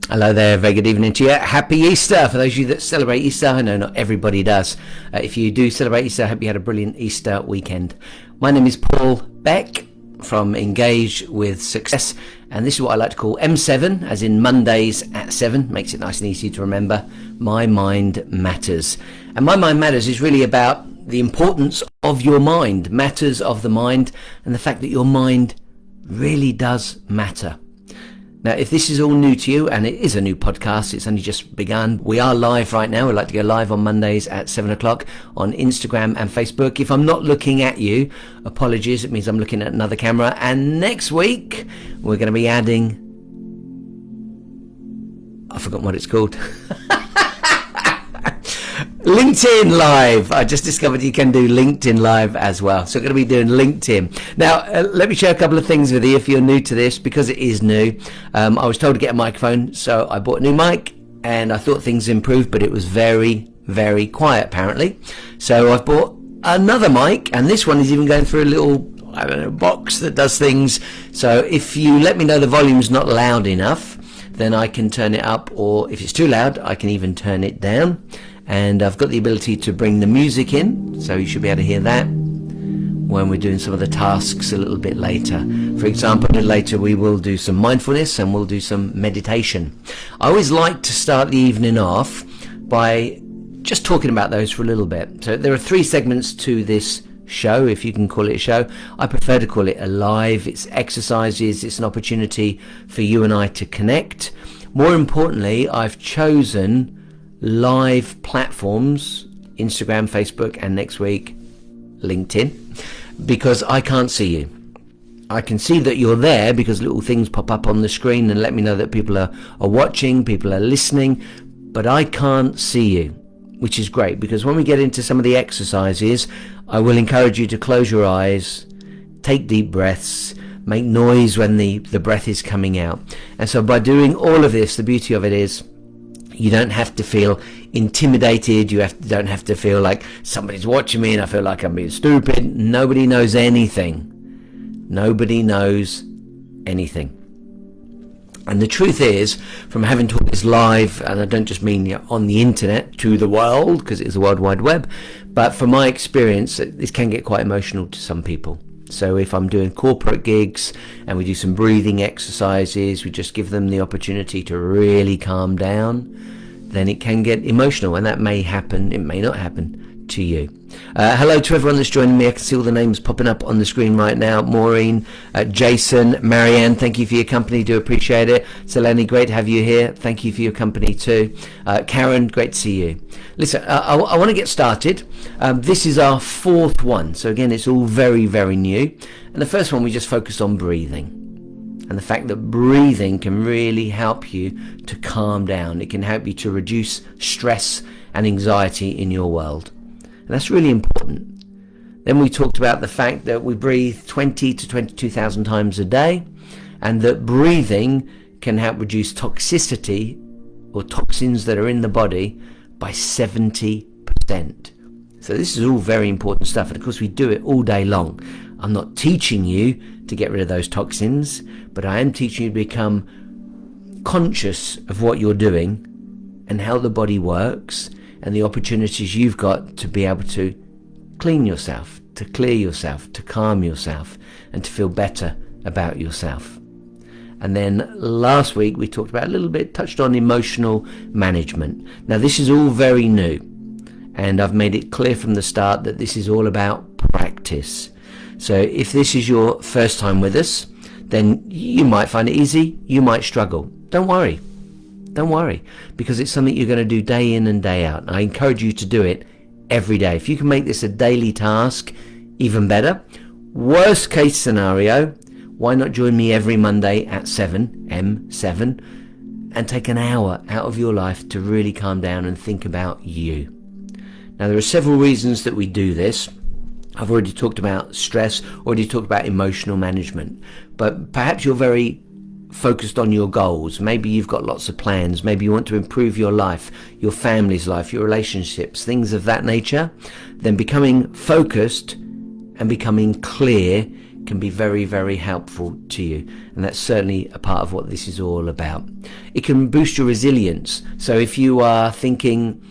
Hello there, very good evening to you. Happy Easter for those of you that celebrate Easter. I know not everybody does. If you do celebrate Easter, I hope you had a brilliant Easter weekend. My name is Paul Beck from Engage with Success, and this is what I like to call M7, as in Mondays at 7. Makes it nice and easy to remember. My Mind Matters. And My Mind Matters is really about the importance of your mind, matters of the mind, and the fact that your mind really does matter. Now, if this is all new to you, and it is a new podcast, it's only just begun. We are live right now. We like to go live on Mondays at 7 o'clock on Instagram and Facebook. If I'm not looking at you, apologies. It means I'm looking at another camera. And next week, we're going to be adding... I've forgotten what it's called. LinkedIn Live. I just discovered you can do LinkedIn Live as well. So we're going to be doing LinkedIn. Now, let me share a couple of things with you if you're new to this, because it is new. I was told to get a microphone, so I bought a new mic, and I thought things improved, but it was very, very quiet, apparently. So I've bought another mic, and this one is even going through a little, I don't know, box that does things. So if you let me know the volume's not loud enough, then I can turn it up, or if it's too loud, I can even turn it down. And I've got the ability to bring the music in, so you should be able to hear that when we're doing some of the tasks a little bit later. For example, a little later we will do some mindfulness and we'll do some meditation. I always like to start the evening off by just talking about those for a little bit. So there are 3 segments to this show, if you can call it a show. I prefer to call it a live. It's exercises, it's an opportunity for you and I to connect. More importantly, I've chosen live platforms, Instagram, Facebook, and next week LinkedIn, because I can't see you. I can see that you're there because little things pop up on the screen and let me know that people are watching, people are listening, but I can't see you, which is great, because when we get into some of the exercises, I will encourage you to close your eyes, take deep breaths, make noise when the breath is coming out. And so by doing all of this, the beauty of it is you don't have to feel intimidated. You don't have to feel like somebody's watching me and I feel like I'm being stupid. Nobody knows anything. Nobody knows anything. And the truth is, from having taught this live, and I don't just mean on the internet to the world, because it's the World Wide Web, but from my experience, this can get quite emotional to some people. So if I'm doing corporate gigs and we do some breathing exercises, we just give them the opportunity to really calm down, then it can get emotional, and that may happen, it may not happen to you. Hello to everyone that's joining me. I can see all the names popping up on the screen right now. Maureen, Jason, Marianne, thank you for your company, do appreciate it. Selene, great to have you here, thank you for your company too. Karen, great to see you. Listen, I want to get started. This is our 4th one, so again it's all very, very new. And the first one we just focused on breathing, and the fact that breathing can really help you to calm down. It can help you to reduce stress and anxiety in your world. And that's really important. Then we talked about the fact that we breathe 20 to 22,000 times a day, and that breathing can help reduce toxicity or toxins that are in the body by 70%. So this is all very important stuff, and of course we do it all day long. I'm not teaching you to get rid of those toxins, but I am teaching you to become conscious of what you're doing and how the body works, and the opportunities you've got to be able to clean yourself, to clear yourself, to calm yourself, and to feel better about yourself. And then last week we talked about a little bit, touched on emotional management. Now this is all very new, and I've made it clear from the start that this is all about practice. So if this is your first time with us, then you might find it easy, you might struggle. Don't worry, because it's something you're going to do day in and day out. And I encourage you to do it every day. If you can make this a daily task, even better. Worst case scenario, why not join me every Monday at 7, M7, and take an hour out of your life to really calm down and think about you. Now there are several reasons that we do this. I've already talked about stress, already talked about emotional management, but perhaps you're very focused on your goals. Maybe you've got lots of plans. Maybe you want to improve your life, your family's life, your relationships, things of that nature. Then becoming focused and becoming clear can be very, very helpful to you. And that's certainly a part of what this is all about. It can boost your resilience. So if you are thinking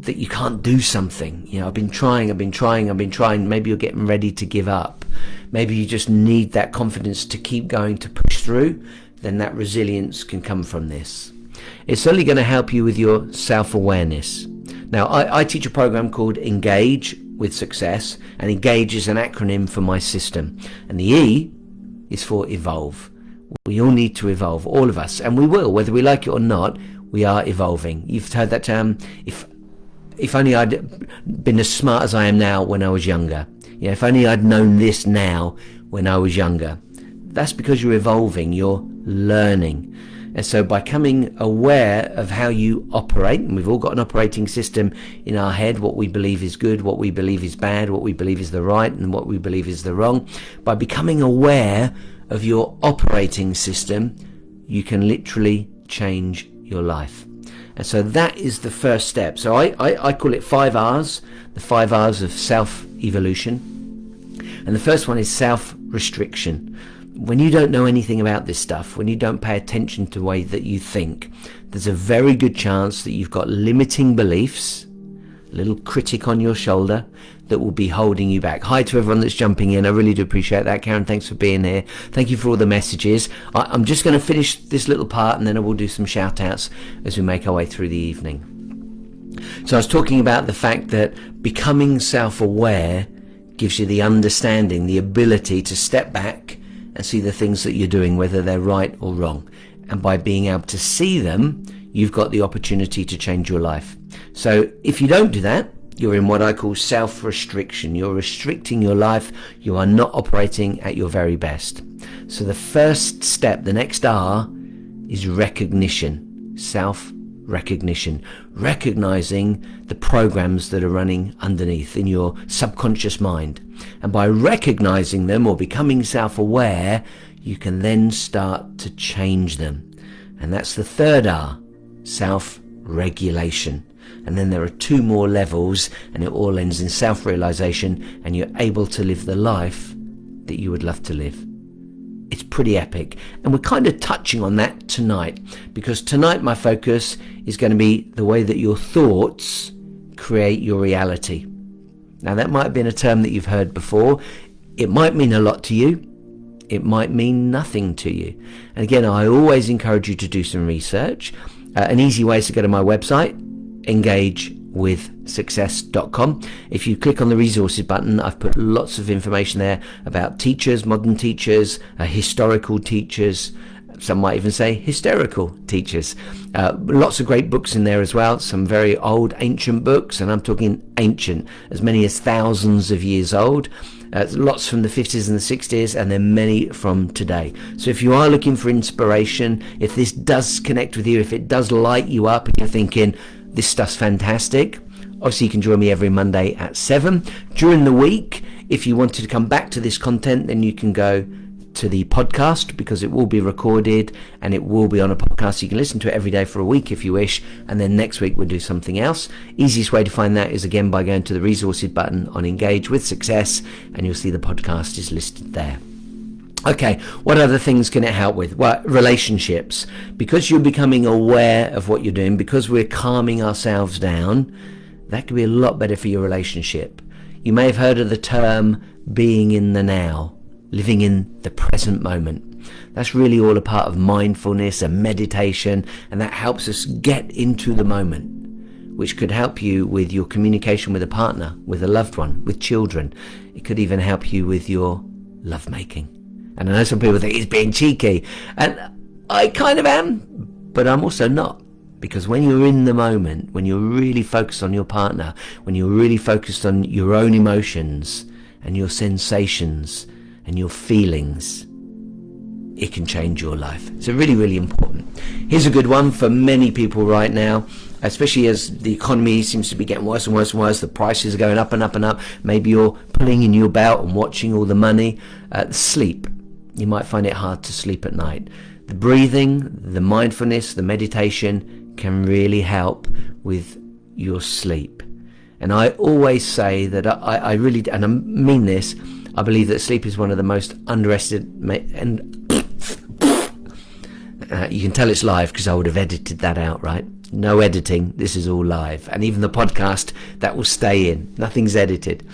that you can't do something, I've been trying, maybe you're getting ready to give up. Maybe you just need that confidence to keep going, to push through, then that resilience can come from this. It's certainly going to help you with your self-awareness. Now, I teach a program called Engage with Success, and Engage is an acronym for my system. And the E is for evolve. We all need to evolve, all of us, and we will, whether we like it or not. We are evolving. You've heard that term, if only I'd been as smart as I am now when I was younger. If only I'd known this now when I was younger. That's because you're evolving, you're learning. And so by becoming aware of how you operate, and we've all got an operating system in our head, what we believe is good, what we believe is bad, what we believe is the right, and what we believe is the wrong. By becoming aware of your operating system, you can literally change your life. And so that is the first step. So I call it 5 R's, the 5 R's of self-evolution. And the first one is self-restriction. When you don't know anything about this stuff, when you don't pay attention to the way that you think, there's a very good chance that you've got limiting beliefs, a little critic on your shoulder that will be holding you back. Hi to everyone that's jumping in. I really do appreciate that. Karen, thanks for being here. Thank you for all the messages. I'm just going to finish this little part and then I will do some shout outs as we make our way through the evening. So I was talking about the fact that becoming self-aware gives you the understanding, the ability to step back and see the things that you're doing, whether they're right or wrong. And by being able to see them, you've got the opportunity to change your life. So if you don't do that, you're in what I call self-restriction. You're restricting your life. You are not operating at your very best. So the first step, the next R, is recognition, self-recognition, recognizing the programs that are running underneath in your subconscious mind. And by recognizing them or becoming self-aware, you can then start to change them. And that's the third R, self-regulation. And then there are 2 more levels, and it all ends in self-realization, and you're able to live the life that you would love to live. It's pretty epic. And we're kind of touching on that tonight, because tonight my focus is going to be the way that your thoughts create your reality. Now that might have been a term that you've heard before. It might mean a lot to you. It might mean nothing to you. And again, I always encourage you to do some research. An easy way is to go to my website, engagewithsuccess.com. If you click on the resources button, I've put lots of information there about teachers, modern teachers, historical teachers, some might even say hysterical teachers. Lots of great books in there as well, some very old ancient books, and I'm talking ancient, as many as thousands of years old. Lots from the 50s and the 60s, and then many from today. So if you are looking for inspiration, if this does connect with you, if it does light you up and you're thinking, this stuff's fantastic, obviously you can join me every Monday at 7. During the week, if you wanted to come back to this content, then you can go to the podcast, because it will be recorded and it will be on a podcast. You can listen to it every day for a week if you wish, and then next week we'll do something else. Easiest way to find that is again by going to the resources button on Engage with Success, and you'll see the podcast is listed there. Okay, what other things can it help with? Well, relationships. Because you're becoming aware of what you're doing, because we're calming ourselves down, that could be a lot better for your relationship. You may have heard of the term being in the now, living in the present moment. That's really all a part of mindfulness and meditation, and that helps us get into the moment, which could help you with your communication with a partner, with a loved one, with children. It could even help you with your lovemaking. And I know some people think he's being cheeky, and I kind of am, but I'm also not. Because when you're in the moment, when you're really focused on your partner, when you're really focused on your own emotions and your sensations and your feelings, it can change your life. So really, really important. Here's a good one for many people right now, especially as the economy seems to be getting worse and worse and worse. The prices are going up and up and up. Maybe you're pulling in your belt and watching all the money. Sleep. You might find it hard to sleep at night. The breathing, the mindfulness, the meditation can really help with your sleep. And I always say that I really, and I mean this, I believe that sleep is one of the most underestimated, and you can tell it's live because I would have edited that out, right? No editing, this is all live. And even the podcast, that will stay in, nothing's edited.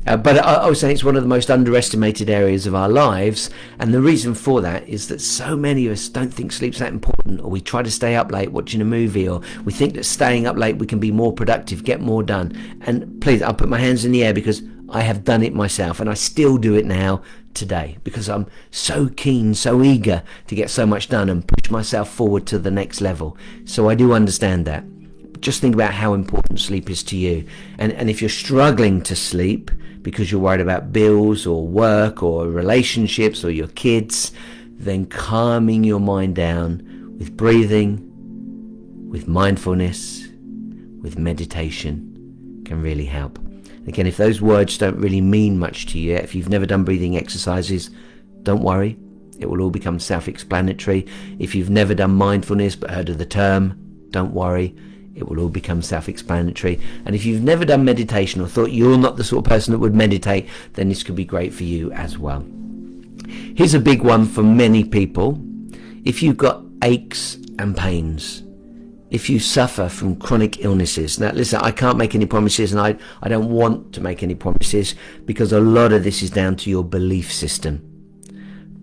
But I was saying it's one of the most underestimated areas of our lives, and the reason for that is that so many of us don't think sleep's that important, or we try to stay up late watching a movie, or we think that staying up late we can be more productive, get more done. And please, I'll put my hands in the air because I have done it myself, and I still do it now today because I'm so keen, so eager to get so much done and push myself forward to the next level. So I do understand that. Just think about how important sleep is to you, and if you're struggling to sleep because you're worried about bills or work or relationships or your kids, then calming your mind down with breathing, with mindfulness, with meditation can really help. Again, if those words don't really mean much to you, if you've never done breathing exercises, don't worry, it will all become self-explanatory. If you've never done mindfulness but heard of the term, don't worry, it will all become self-explanatory. And if you've never done meditation or thought you're not the sort of person that would meditate, then this could be great for you as well. Here's a big one for many people. If you've got aches and pains, if you suffer from chronic illnesses. Now listen, I can't make any promises, and I don't want to make any promises because a lot of this is down to your belief system.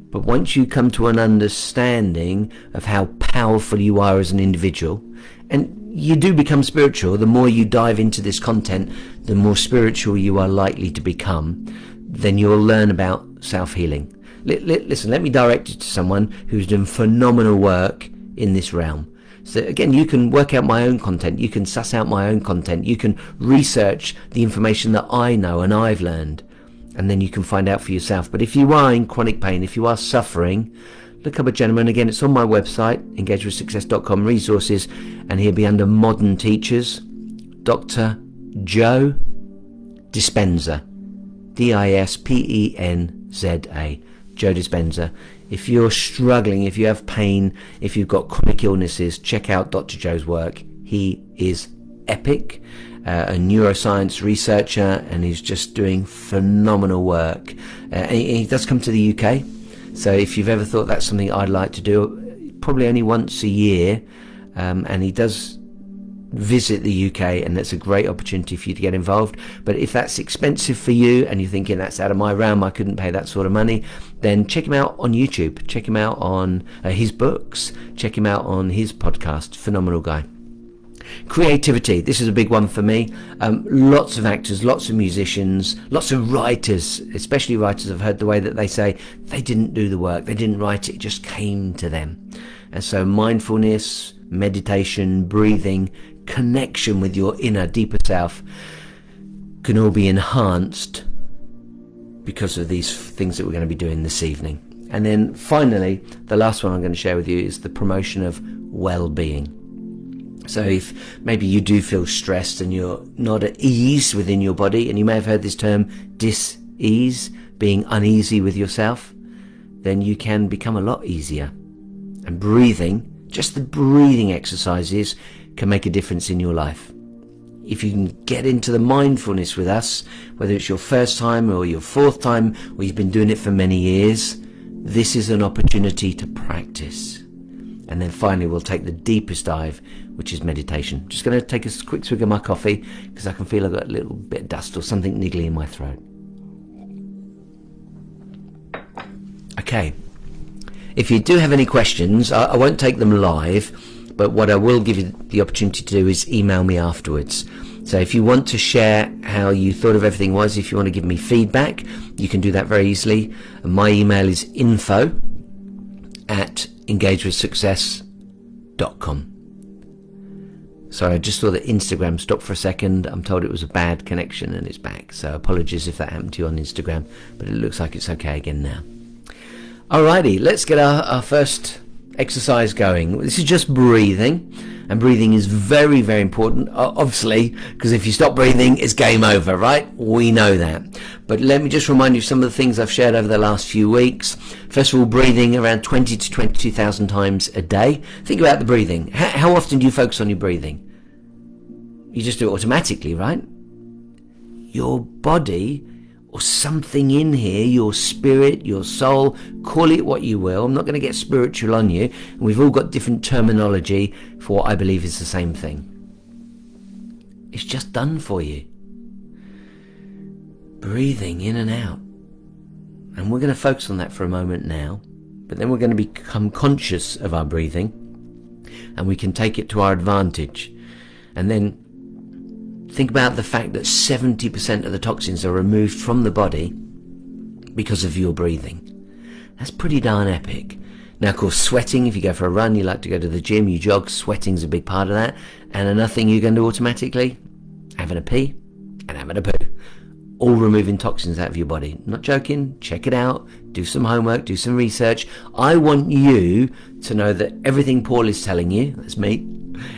But once you come to an understanding of how powerful you are as an individual, and you do become spiritual, the more you dive into this content, the more spiritual you are likely to become, then you'll learn about self-healing. Listen, let me direct you to someone who's doing phenomenal work in this realm. So again, you can work out my own content, you can suss out my own content, you can research the information that I know and I've learned, and then you can find out for yourself. But if you are in chronic pain, if you are suffering, look up a gentleman. Again, it's on my website, engagewithsuccess.com, resources, and he'll be under Modern Teachers, Dr. Joe Dispenza, Dispenza, Joe Dispenza. If you're struggling, if you have pain, if you've got chronic illnesses, check out Dr. Joe's work. He is epic, a neuroscience researcher, and he's just doing phenomenal work. He does come to the UK. So if you've ever thought that's something I'd like to do, probably only once a year, and he does visit the UK, and that's a great opportunity for you to get involved. But if that's expensive for you and you're thinking that's out of my realm, I couldn't pay that sort of money, then check him out on YouTube, check him out on his books, check him out on his podcast. Phenomenal guy. Creativity, this is a big one for me. Lots of actors, lots of musicians, lots of writers, especially writers. I've heard the way that they say they didn't do the work, they didn't write it, it just came to them. And so mindfulness, meditation, breathing, connection with your inner, deeper self can all be enhanced because of these things that we're going to be doing this evening. And then finally, the last one I'm going to share with you is the promotion of well-being. So if maybe you do feel stressed and you're not at ease within your body, and you may have heard this term dis-ease, being uneasy with yourself, then you can become a lot easier. And breathing, just the breathing exercises, can make a difference in your life. If you can get into the mindfulness with us, whether it's your first time or your fourth time, or you've been doing it for many years, this is an opportunity to practice. And then finally we'll take the deepest dive, which is meditation. Just going to take a quick swig of my coffee because I can feel I've got a little bit of dust or something niggly in my throat. Okay, if you do have any questions, I won't take them live, but what I will give you the opportunity to do is email me afterwards. So if you want to share how you thought of everything was, if you want to give me feedback, you can do that very easily. And my email is info@engagewithsuccess.com. Sorry, I just saw that Instagram stopped for a second. I'm told it was a bad connection and it's back. So apologies if that happened to you on Instagram, but it looks like it's okay again now. Alrighty, let's get our first exercise going. This is just breathing, and breathing is very, very important, obviously, because if you stop breathing, it's game over, right? We know that. But let me just remind you of some of the things I've shared over the last few weeks. First of all, breathing around 20 to 22,000 times a day. Think about the breathing. How often do you focus on your breathing? You just do it automatically, right? Your body or something in here, your spirit, your soul, call it what you will. I'm not going to get spiritual on you. And we've all got different terminology for what I believe is the same thing. It's just done for you. Breathing in and out. And we're going to focus on that for a moment now. But then we're going to become conscious of our breathing. And we can take it to our advantage. And then think about the fact that 70% of the toxins are removed from the body because of your breathing. That's pretty darn epic. Now, of course, sweating, if you go for a run, you like to go to the gym, you jog, sweating's a big part of that. And another thing you're going to do automatically, having a pee and having a poo. All removing toxins out of your body. Not joking, check it out, do some homework, do some research. I want you to know that everything Paul is telling you, that's me,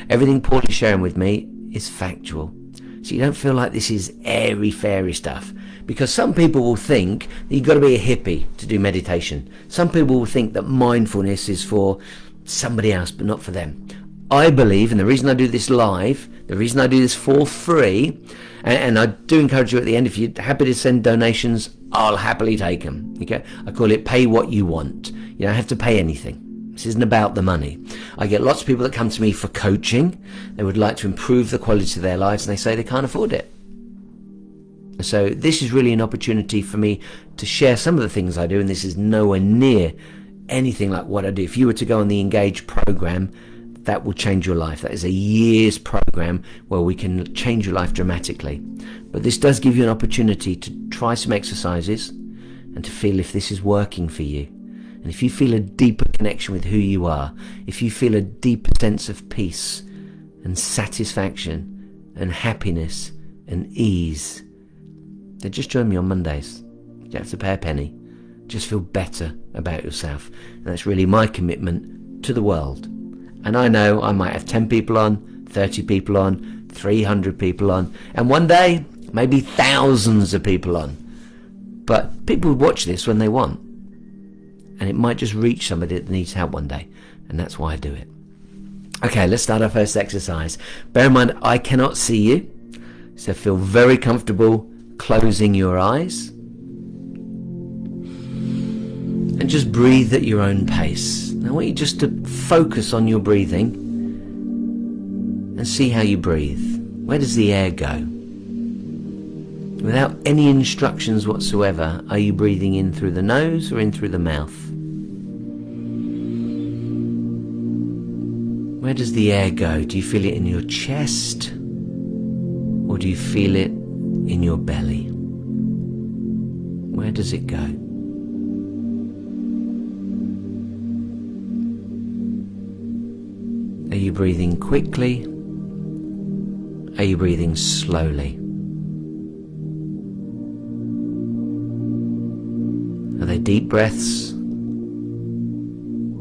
everything Paul is sharing with me is factual. So you don't feel like this is airy-fairy stuff. Because some people will think that you've got to be a hippie to do meditation. Some people will think that mindfulness is for somebody else, but not for them. I believe, and the reason I do this live, the reason I do this for free, and I do encourage you at the end, if you're happy to send donations, I'll happily take them. Okay? I call it pay what you want. You don't have to pay anything. This isn't about the money. I get lots of people that come to me for coaching. They would like to improve the quality of their lives, and they say they can't afford it. So this is really an opportunity for me to share some of the things I do, and this is nowhere near anything like what I do. If you were to go on the Engage program, that will change your life. That is a year's program where we can change your life dramatically. But this does give you an opportunity to try some exercises and to feel if this is working for you. And if you feel a deeper connection with who you are, if you feel a deeper sense of peace and satisfaction and happiness and ease, then just join me on Mondays. You don't have to pay a penny. Just feel better about yourself. And that's really my commitment to the world. And I know I might have 10 people on, 30 people on, 300 people on, and one day, maybe thousands of people on. But people will watch this when they want. And it might just reach somebody that needs help one day. And that's why I do it. Okay, let's start our first exercise. Bear in mind, I cannot see you. So feel very comfortable closing your eyes. And just breathe at your own pace. Now I want you just to focus on your breathing and see how you breathe. Where does the air go? Without any instructions whatsoever, are you breathing in through the nose or in through the mouth? Where does the air go? Do you feel it in your chest or do you feel it in your belly? Where does it go? Are you breathing quickly? Are you breathing slowly? Are they deep breaths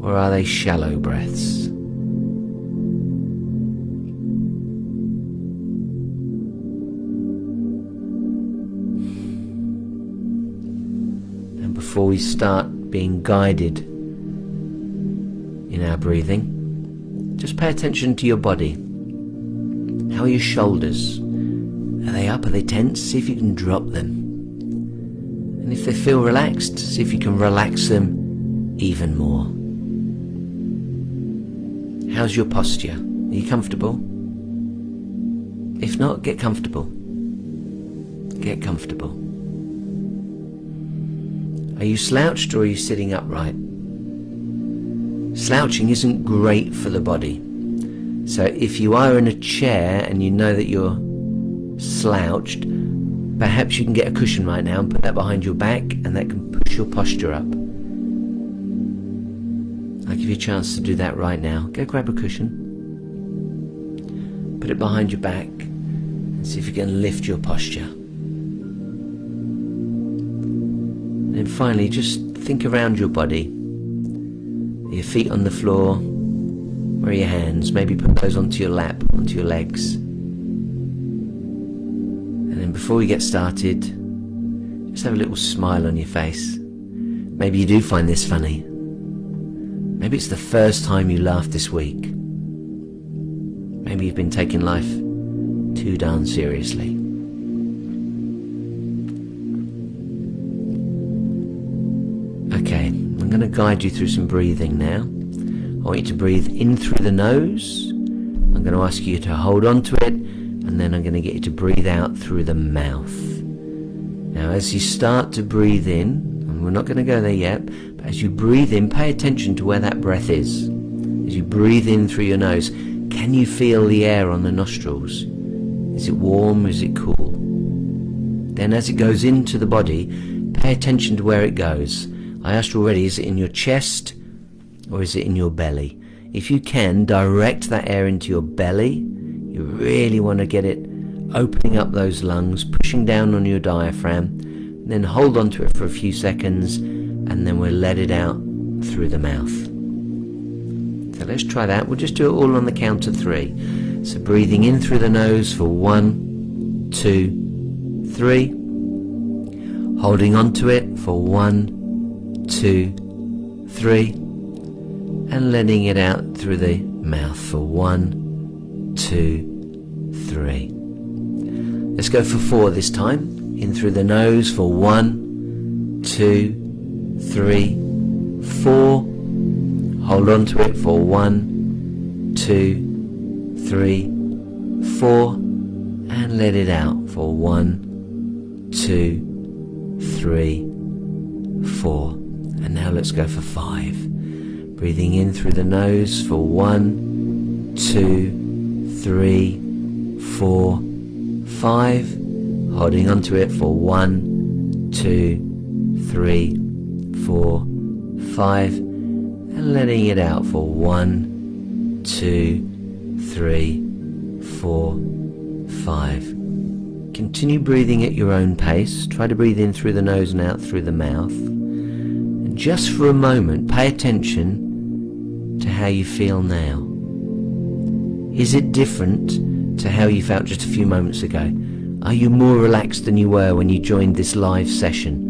or are they shallow breaths? And before we start being guided in our breathing, just pay attention to your body. How are your shoulders? Are they up? Are they tense? See if you can drop them. And if they feel relaxed, see if you can relax them even more. How's your posture? Are you comfortable? If not, get comfortable. Get comfortable. Are you slouched or are you sitting upright? Slouching isn't great for the body. So if you are in a chair and you know that you're slouched, perhaps you can get a cushion right now and put that behind your back, and that can push your posture up. I'll give you a chance to do that right now. Go grab a cushion, put it behind your back, and see if you can lift your posture. And then finally, just think around your body. Your feet on the floor. Where are your hands? Maybe put those onto your lap, onto your legs. And then before we get started, just have a little smile on your face. Maybe you do find this funny. Maybe it's the first time you laughed this week. Maybe you've been taking life too darn seriously. going to guide you through some breathing now. I want you to breathe in through the nose. I'm going to ask you to hold on to it, and then I'm going to get you to breathe out through the mouth. Now, as you start to breathe in, and we're not going to go there yet, but as you breathe in, pay attention to where that breath is. As you breathe in through your nose, can you feel the air on the nostrils? Is it warm? Is it cool? Then as it goes into the body, pay attention to where it goes. I asked already, is it in your chest or is it in your belly? If you can, direct that air into your belly. You really want to get it opening up those lungs, pushing down on your diaphragm. Then hold on to it for a few seconds, and then we'll let it out through the mouth. So let's try that. We'll just do it all on the count of 3. So breathing in through the nose for 1, 2, 3. Holding on to it for 1, 2, 3. And letting it out through the mouth for 1, 2, 3. Let's go for 4 this time. In through the nose for 1, 2, 3, 4. Hold on to it for 1, 2, 3, 4. And let it out for 1, 2, 3, 4. And now let's go for 5. Breathing in through the nose for 1, 2, 3, 4, 5. Holding onto it for 1, 2, 3, 4, 5. And letting it out for 1, 2, 3, 4, 5. Continue breathing at your own pace. Try to breathe in through the nose and out through the mouth. And just for a moment, pay attention to how you feel now. Is it different to how you felt just a few moments ago? Are you more relaxed than you were when you joined this live session?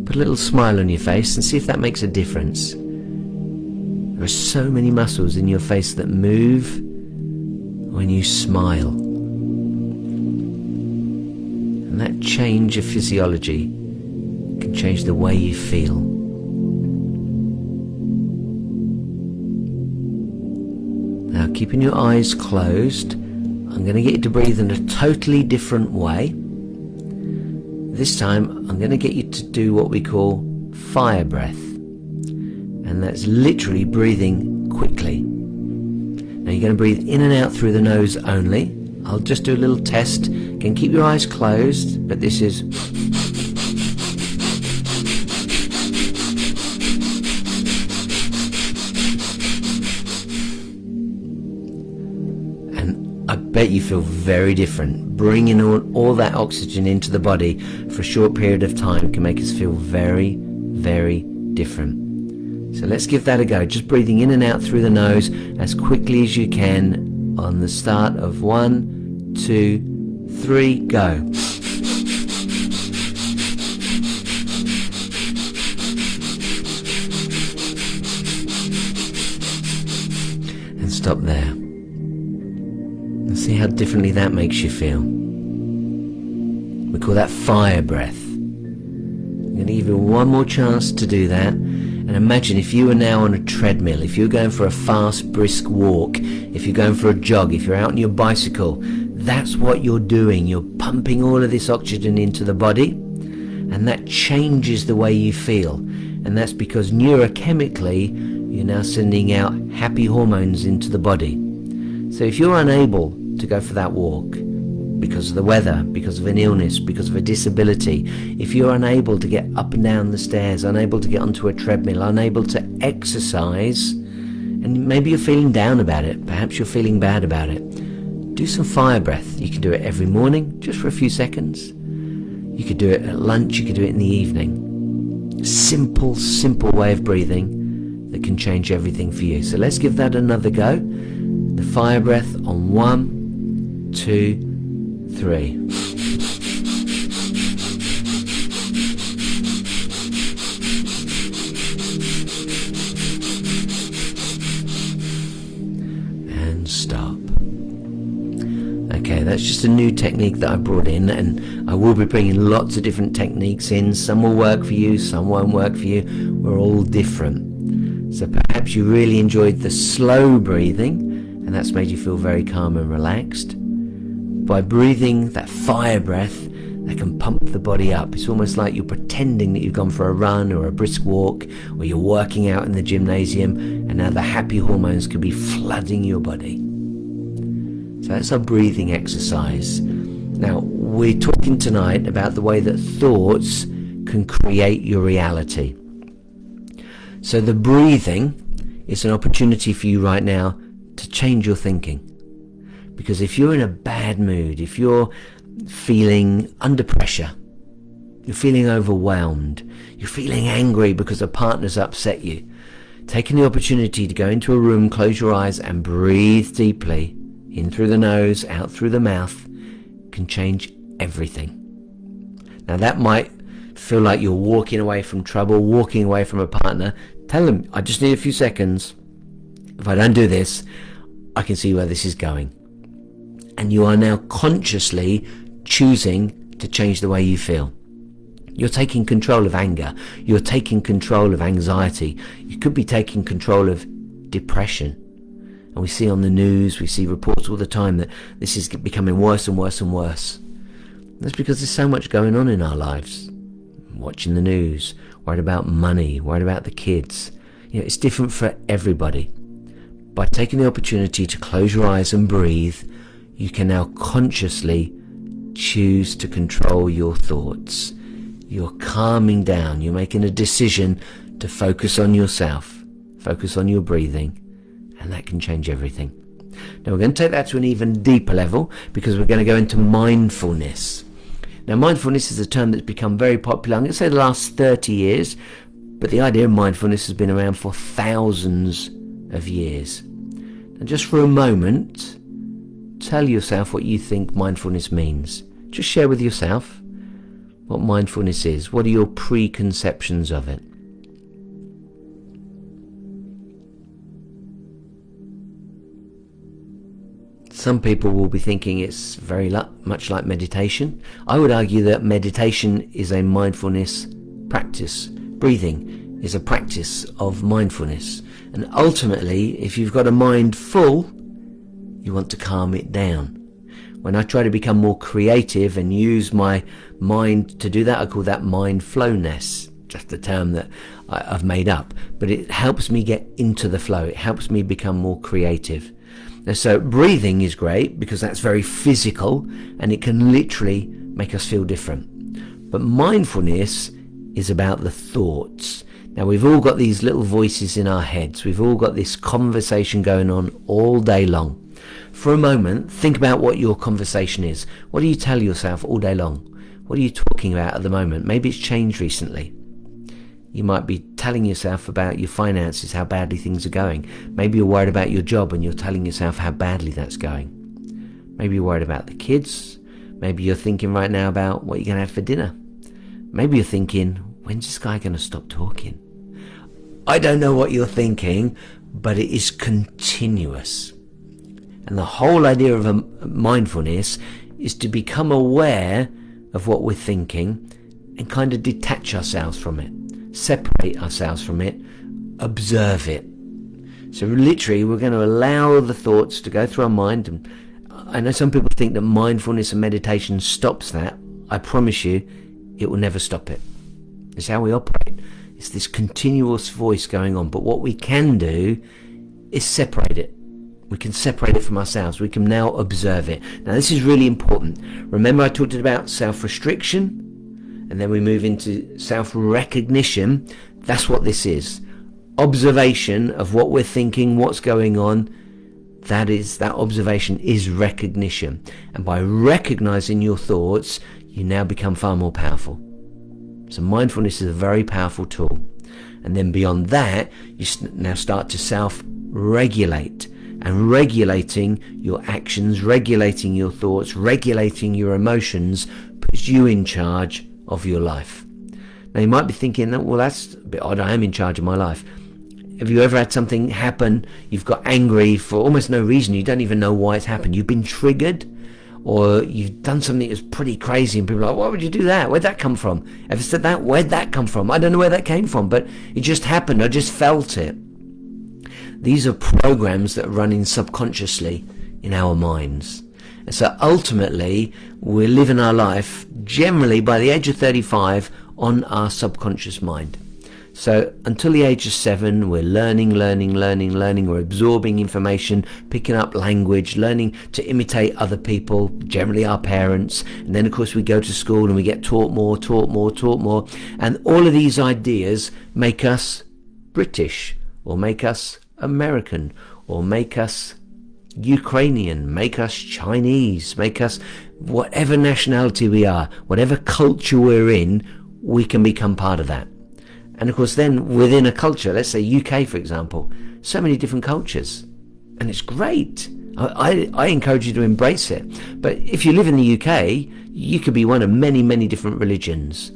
Put a little smile on your face and see if that makes a difference. There are so many muscles in your face that move when you smile. And that change of physiology can change the way you feel. Now, keeping your eyes closed, I'm going to get you to breathe in a totally different way. This time, I'm going to get you to do what we call fire breath. And that's literally breathing quickly. Now, you're going to breathe in and out through the nose only. I'll just do a little test. You can keep your eyes closed, but this is... I bet you feel very different. Bringing all that oxygen into the body for a short period of time can make us feel very, very different. So let's give that a go. Just breathing in and out through the nose as quickly as you can on the start of 1, 2, 3, go. And stop there. See how differently that makes you feel. We call that fire breath. I'm going to give you one more chance to do that. And imagine if you were now on a treadmill, if you're going for a fast, brisk walk, if you're going for a jog, if you're out on your bicycle, that's what you're doing. You're pumping all of this oxygen into the body, and that changes the way you feel. And that's because neurochemically, you're now sending out happy hormones into the body. So if you're unable to go for that walk because of the weather, because of an illness, because of a disability, if you're unable to get up and down the stairs, unable to get onto a treadmill, unable to exercise, and maybe you're feeling down about it, perhaps you're feeling bad about it, do some fire breath. You can do it every morning, just for a few seconds. You could do it at lunch, you could do it in the evening. Simple way of breathing that can change everything for you. So let's give that another go. The fire breath on 1, 2, 3. And stop. Okay, that's just a new technique that I brought in, and I will be bringing lots of different techniques in. Some will work for you, some won't work for you. We're all different. So perhaps you really enjoyed the slow breathing, and that's made you feel very calm and relaxed. By breathing that fire breath, that can pump the body up. It's almost like you're pretending that you've gone for a run or a brisk walk, or you're working out in the gymnasium, and now the happy hormones could be flooding your body. So that's our breathing exercise. Now, we're talking tonight about the way that thoughts can create your reality. So the breathing is an opportunity for you right now to change your thinking. Because if you're in a bad mood, if you're feeling under pressure, you're feeling overwhelmed, you're feeling angry because a partner's upset you, taking the opportunity to go into a room, close your eyes and breathe deeply, in through the nose, out through the mouth, can change everything. Now that might feel like you're walking away from trouble, walking away from a partner. Tell them, I just need a few seconds. If I don't do this, I can see where this is going. And you are now consciously choosing to change the way you feel. You're taking control of anger. You're taking control of anxiety. You could be taking control of depression. And we see on the news, we see reports all the time that this is becoming worse and worse and worse. That's because there's so much going on in our lives. Watching the news, worried about money, worried about the kids. It's different for everybody. By taking the opportunity to close your eyes and breathe, you can now consciously choose to control your thoughts. You're calming down. You're making a decision to focus on yourself, focus on your breathing, and that can change everything. Now we're going to take that to an even deeper level because we're going to go into mindfulness. Now mindfulness is a term that's become very popular, I'm going to say the last 30 years, but the idea of mindfulness has been around for thousands of years. And just for a moment, tell yourself what you think mindfulness means. Just share with yourself what mindfulness is. What are your preconceptions of it? Some people will be thinking it's very much like meditation. I would argue that meditation is a mindfulness practice. Breathing is a practice of mindfulness. And ultimately, if you've got a mind full, you want to calm it down. When I try to become more creative and use my mind to do that, I call that mindfulness. Just a term that I've made up. But it helps me get into the flow. It helps me become more creative. So breathing is great because that's very physical and it can literally make us feel different. But mindfulness is about the thoughts. Now we've all got these little voices in our heads. We've all got this conversation going on all day long. For a moment, think about what your conversation is. What do you tell yourself all day long? What are you talking about at the moment? Maybe it's changed recently. You might be telling yourself about your finances, how badly things are going. Maybe you're worried about your job and you're telling yourself how badly that's going. Maybe you're worried about the kids. Maybe you're thinking right now about what you're going to have for dinner. Maybe you're thinking, when's this guy going to stop talking? I don't know what you're thinking, but it is continuous. And the whole idea of mindfulness is to become aware of what we're thinking and kind of detach ourselves from it. Separate ourselves from it, observe it. So literally we're going to allow the thoughts to go through our mind. And I know some people think that mindfulness and meditation stops that. I promise you it will never stop it. It's how we operate. It's this continuous voice going on. But what we can do is separate it. We can separate it from ourselves. We can now observe it. Now this is really important. Remember I talked about self-restriction? And then we move into self-recognition. That's what this is. Observation of what we're thinking, what's going on. That observation is recognition. And by recognizing your thoughts, you now become far more powerful. So mindfulness is a very powerful tool. And then beyond that, you now start to self-regulate. And regulating your actions, regulating your thoughts, regulating your emotions puts you in charge of your life. Now you might be thinking, well, that's a bit odd, I am in charge of my life. Have you ever had something happen, you've got angry for almost no reason, you don't even know why it's happened, you've been triggered? or you've done something that's pretty crazy and people are like, why would you do that? Where'd that come from? Ever said that? Where'd that come from? I don't know where that came from, but it just happened. I just felt it. These are programs that are running subconsciously in our minds. And so ultimately, we're living our life generally by the age of 35 on our subconscious mind. So until the age of 7, we're learning. We're absorbing information, picking up language, learning to imitate other people, generally our parents. And then, of course, we go to school and we get taught more. And all of these ideas make us British, or make us American, or make us Ukrainian, make us Chinese, make us whatever nationality we are, whatever culture we're in, we can become part of that. And of course then within a culture, let's say UK for example, so many different cultures, and it's great. I encourage you to embrace it. But if you live in the UK, you could be one of many different religions,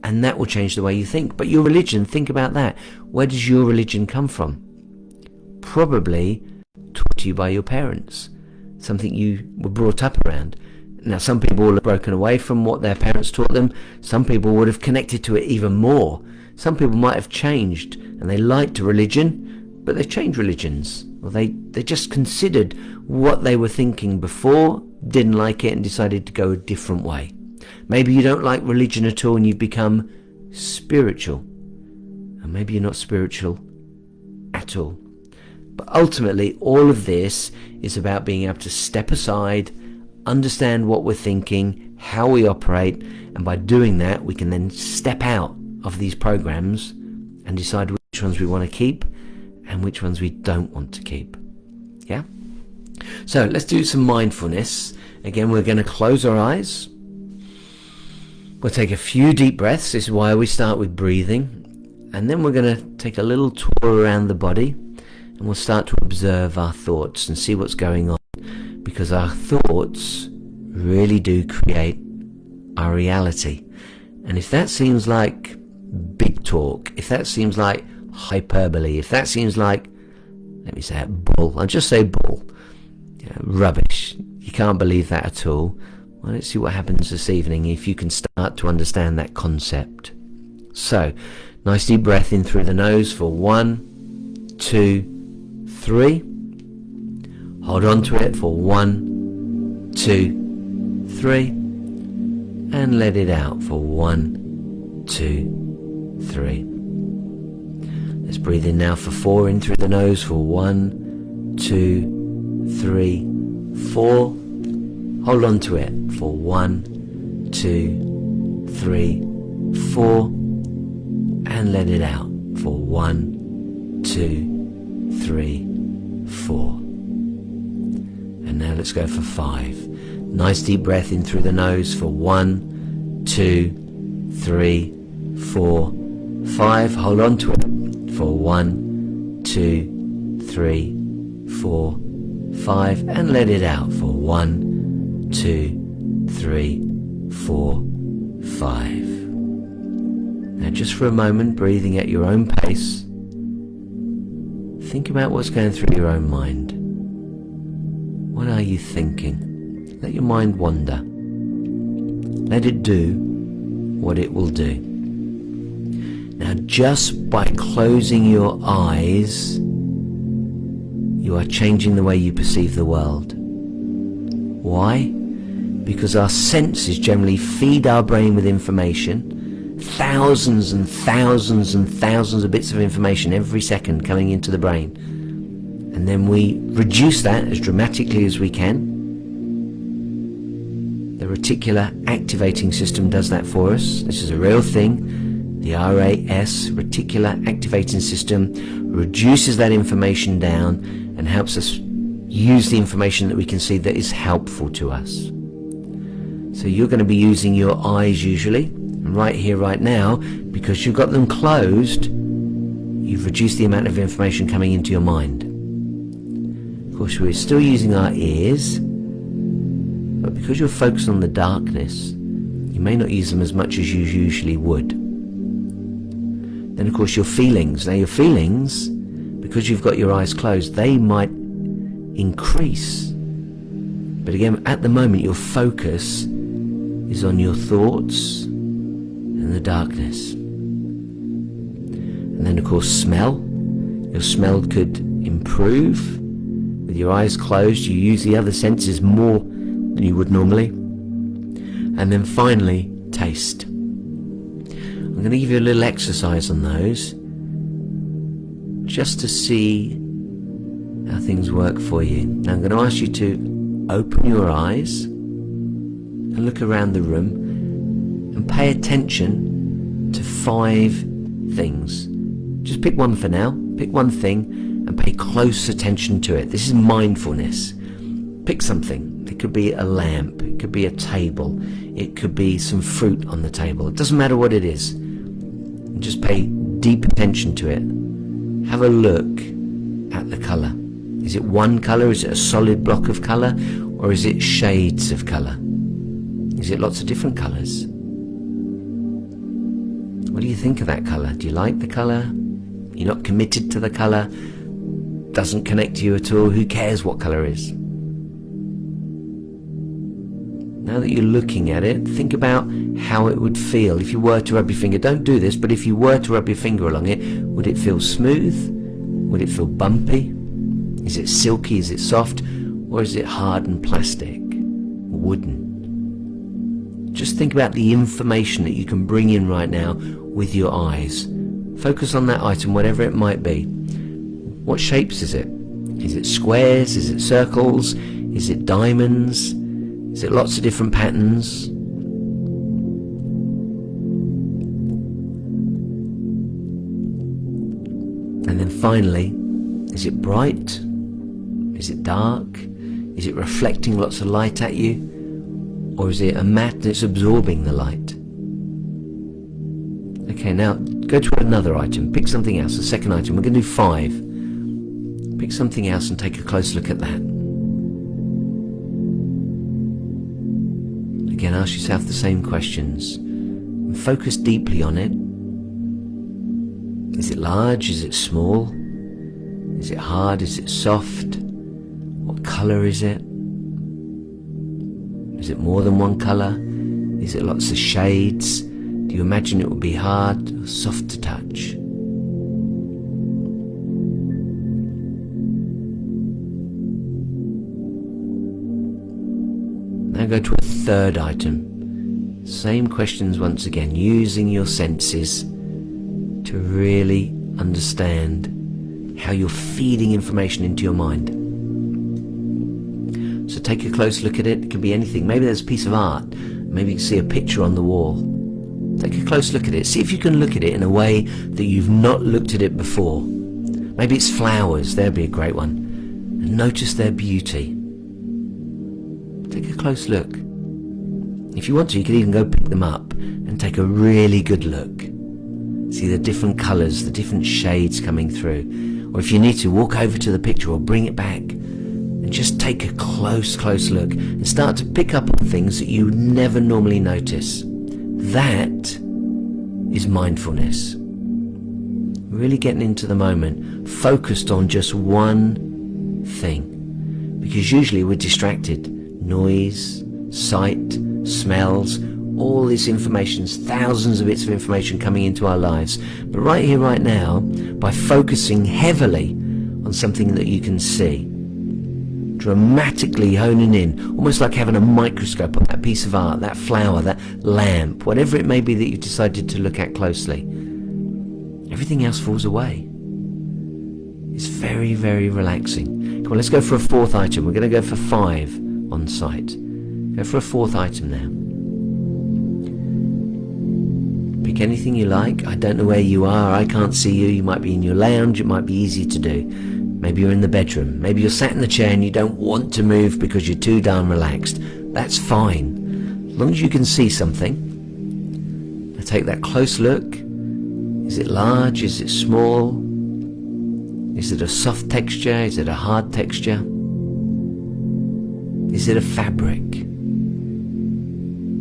and that will change the way you think. But your religion, think about that. Where does your religion come from? Probably taught to you by your parents, something you were brought up around. Now some people will have broken away from what their parents taught them. Some people would have connected to it even more. Some people might have changed and they liked religion, but they've changed religions, or they just considered what they were thinking before, didn't like it, and decided to go a different way. Maybe you don't like religion at all and you've become spiritual, and maybe you're not spiritual at all. But ultimately all of this is about being able to step aside, understand what we're thinking, how we operate, and by doing that we can then step out of these programs and decide which ones we want to keep and which ones we don't want to keep. Yeah? So let's do some mindfulness. Again, we're going to close our eyes. We'll take a few deep breaths. This is why we start with breathing. And then we're going to take a little tour around the body, and we'll start to observe our thoughts and see what's going on, because our thoughts really do create our reality. And if that seems like big talk, if that seems like hyperbole, if that seems like, let me say it, bull, I'll just say bull, rubbish, you can't believe that at all, well, let's see what happens this evening if you can start to understand that concept. So, nice deep breath in through the nose for 1, 2, 3. Hold on to it for 1, 2, 3. And let it out for 1, 2, 3. Let's breathe in now for 4, in through the nose for 1, 2, 3, 4. Hold on to it for 1, 2, 3, 4. And let it out for 1, 2, 3, 4. And now let's go for 5. Nice deep breath in through the nose for 1, 2, 3, 4, 5. Hold on to it for 1, 2, 3, 4, 5. And let it out for 1, 2, 3, 4, 5. Now just for a moment, breathing at your own pace, think about what's going through your own mind. What are you thinking? Let your mind wander. Let it do what it will do. Now just by closing your eyes, you are changing the way you perceive the world. Why? Because our senses generally feed our brain with information, thousands and thousands and thousands of bits of information every second coming into the brain. And then we reduce that as dramatically as we can. The reticular activating system does that for us. This is a real thing. The RAS, reticular activating system, reduces that information down and helps us use the information that we can see that is helpful to us. So you're going to be using your eyes usually, and right here, right now, because you've got them closed, you've reduced the amount of information coming into your mind. Of course, we're still using our ears, but because you're focused on the darkness, you may not use them as much as you usually would. Then of course your feelings. Now your feelings, because you've got your eyes closed, they might increase But again, at the moment, your focus is on your thoughts and the darkness. And then, of course, smell. Your smell could improve. With your eyes closed, you use the other senses more than you would normally. And then finally, taste. I'm going to give you a little exercise on those, just to see how things work for you. Now I'm going to ask you to open your eyes and look around the room and pay attention to 5 things. Just pick one for now. Pick one thing and pay close attention to it. This is mindfulness. Pick something. It could be a lamp. It could be a table. It could be some fruit on the table. It doesn't matter what it is. And just pay deep attention to it. Have a look at the colour. Is it one colour? Is it a solid block of colour? Or is it shades of colour? Is it lots of different colours? What do you think of that colour? Do you like the colour? You're not committed to the colour? Doesn't connect to you at all? Who cares what colour it is? Now that you're looking at it, think about how it would feel if you were to rub your finger. Don't do this, but if you were to rub your finger along it, would it feel smooth? Would it feel bumpy? Is it silky? Is it soft? Or is it hard and plastic? Wooden? Just think about the information that you can bring in right now with your eyes. Focus on that item, whatever it might be. What shapes is it? Is it squares? Is it circles? Is it diamonds? Is it lots of different patterns? And then finally, is it bright? Is it dark? Is it reflecting lots of light at you? Or is it a mat that's absorbing the light? Okay, now go to another item. Pick something else, a second item. We're going to do 5. Pick something else and take a close look at that. Again, ask yourself the same questions and focus deeply on it. Is it large? Is it small? Is it hard? Is it soft? What colour is it? Is it more than one colour? Is it lots of shades? Do you imagine it would be hard or soft to touch? Now go to a third item. Same questions once again, using your senses to really understand how you're feeding information into your mind. So take a close look at it. It could be anything. Maybe there's a piece of art. Maybe you can see a picture on the wall. Take a close look at it. See if you can look at it in a way that you've not looked at it before. Maybe it's flowers. There'd be a great one. And notice their beauty. Take a close look. If you want to, you can even go pick them up and take a really good look. See the different colours, the different shades coming through. Or if you need to, walk over to the picture or bring it back and just take a close look and start to pick up on things that you would never normally notice. That is mindfulness. Really getting into the moment, focused on just one thing. Because usually we're distracted. Noise, sight, smells, all this information, thousands of bits of information coming into our lives. But right here, right now, by focusing heavily on something that you can see, dramatically honing in, almost like having a microscope on that piece of art, that flower, that lamp, whatever it may be that you've decided to look at closely, everything else falls away. It's very, very relaxing. Come on, let's go for a fourth item. We're going to go for 5 on site. Go for a fourth item now. Pick anything you like. I don't know where you are. I can't see you. You might be in your lounge. It might be easy to do. Maybe you're in the bedroom. Maybe you're sat in the chair and you don't want to move because you're too darn relaxed. That's fine. As long as you can see something. Now take that close look. Is it large? Is it small? Is it a soft texture? Is it a hard texture? Is it a fabric?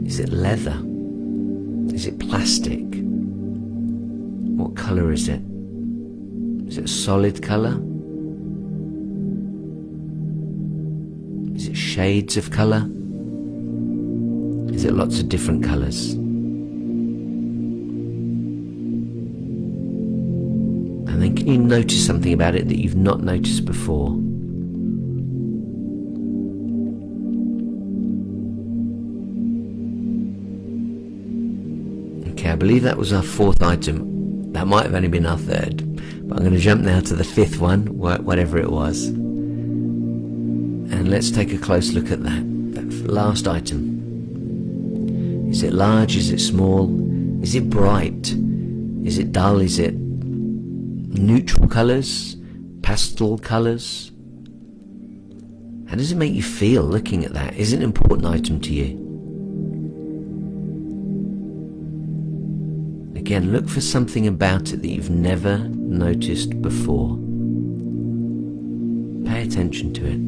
Is it leather? Is it plastic? What colour is it? Is it a solid colour? Is it shades of colour? Is it lots of different colours? And then can you notice something about it that you've not noticed before? Okay, I believe that was our fourth item. That might have only been our third. But I'm going to jump now to the fifth one, whatever it was. And let's take a close look at that last item. Is it large? Is it small? Is it bright? Is it dull? Is it neutral colours? Pastel colours? How does it make you feel looking at that? Is it an important item to you? Again, look for something about it that you've never noticed before. Pay attention to it.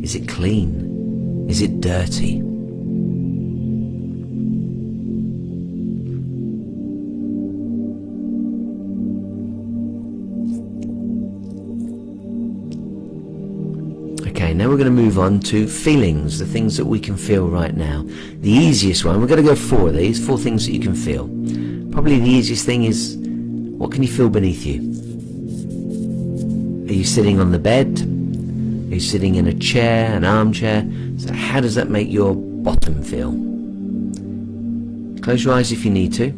Is it clean? Is it dirty? Okay, now we're going to move on to feelings, the things that we can feel right now. The easiest one, we're going to go four things that you can feel. Probably the easiest thing is, what can you feel beneath you? Are you sitting on the bed? Are you sitting in a chair, an armchair? So how does that make your bottom feel? Close your eyes if you need to.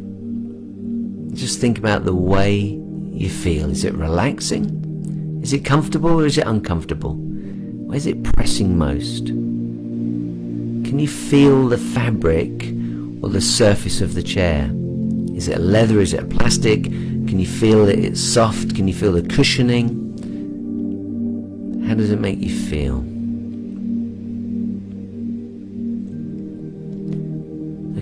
Just think about the way you feel. Is it relaxing? Is it comfortable or is it uncomfortable? Where is it pressing most? Can you feel the fabric or the surface of the chair? Is it leather? Is it plastic? Can you feel that it's soft? Can you feel the cushioning? How does it make you feel?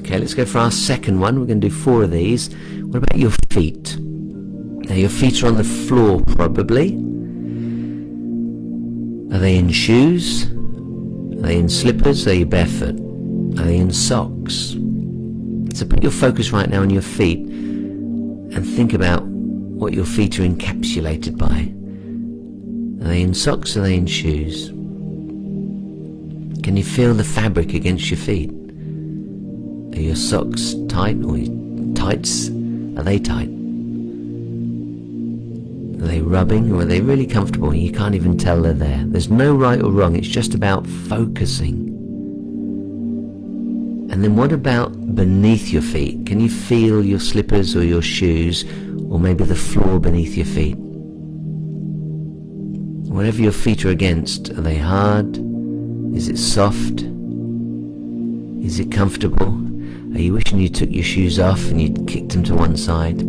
Okay, let's go for our second one. We're going to do four of these. What about your feet? Now your feet are on the floor probably. Are they in shoes? Are they in slippers? Are you barefoot? Are they in socks? So put your focus right now on your feet and think about what your feet are encapsulated by. Are they in socks? Are they in shoes? Can you feel the fabric against your feet? Are your socks tight or your tights? Are they tight? Are they rubbing or are they really comfortable and you can't even tell they're there? There's no right or wrong, it's just about focusing. And then what about beneath your feet? Can you feel your slippers or your shoes or maybe the floor beneath your feet? Whatever your feet are against, are they hard? Is it soft? Is it comfortable? Are you wishing you took your shoes off and you kicked them to one side?